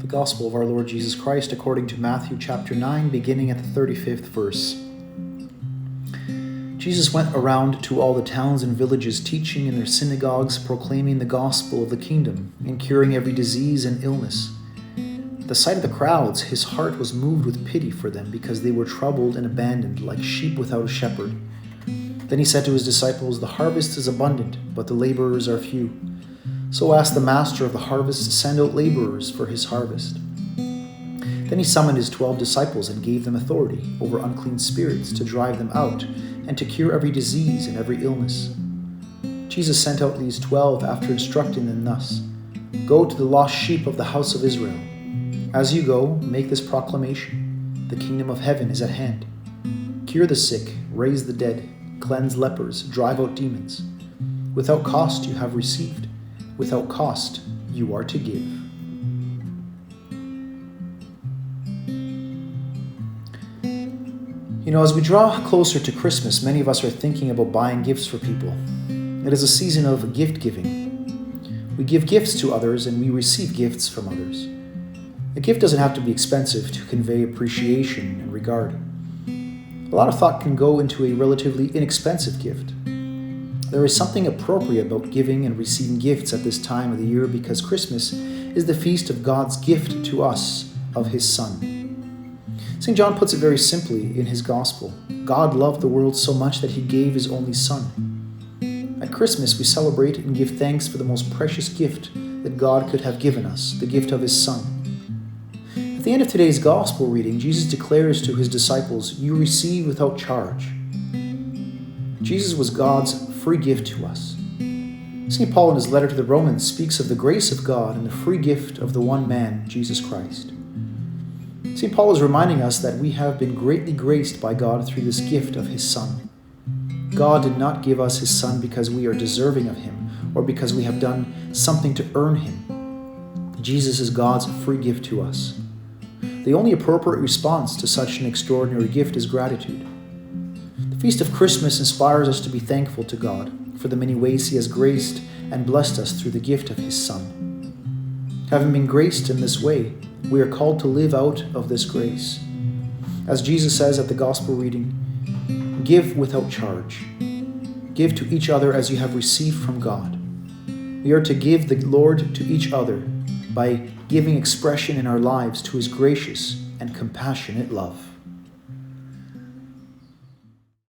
Gospel of our Lord Jesus Christ according to Matthew chapter 9, beginning at the 35th verse. Jesus went around to all the towns and villages, teaching in their synagogues, proclaiming the gospel of the kingdom, and curing every disease and illness. At the sight of the crowds, his heart was moved with pity for them, because they were troubled and abandoned, like sheep without a shepherd. Then he said to his disciples, "The harvest is abundant, but the laborers are few. So ask the master of the harvest to send out laborers for his harvest." Then he summoned his 12 disciples and gave them authority over unclean spirits to drive them out and to cure every disease and every illness. Jesus sent out these 12 after instructing them thus: "Go to the lost sheep of the house of Israel. As you go, make this proclamation: the kingdom of heaven is at hand. Cure the sick, raise the dead, cleanse lepers, drive out demons. Without cost you have received. Without cost, you are to give." As we draw closer to Christmas, many of us are thinking about buying gifts for people. It is a season of gift giving. We give gifts to others and we receive gifts from others. A gift doesn't have to be expensive to convey appreciation and regard. A lot of thought can go into a relatively inexpensive gift. There is something appropriate about giving and receiving gifts at this time of the year, because Christmas is the feast of God's gift to us of his Son. St. John puts it very simply in his Gospel. God loved the world so much that he gave his only Son. At Christmas, we celebrate and give thanks for the most precious gift that God could have given us, the gift of his Son. At the end of today's Gospel reading, Jesus declares to his disciples, "You receive without charge." Jesus was God's free gift to us. St. Paul in his letter to the Romans speaks of the grace of God and the free gift of the one man, Jesus Christ. St. Paul is reminding us that we have been greatly graced by God through this gift of his Son. God did not give us his Son because we are deserving of him or because we have done something to earn him. Jesus is God's free gift to us. The only appropriate response to such an extraordinary gift is gratitude. The feast of Christmas inspires us to be thankful to God for the many ways he has graced and blessed us through the gift of his Son. Having been graced in this way, we are called to live out of this grace. As Jesus says at the Gospel reading, "Give without charge. Give to each other as you have received from God." We are to give the Lord to each other by giving expression in our lives to his gracious and compassionate love.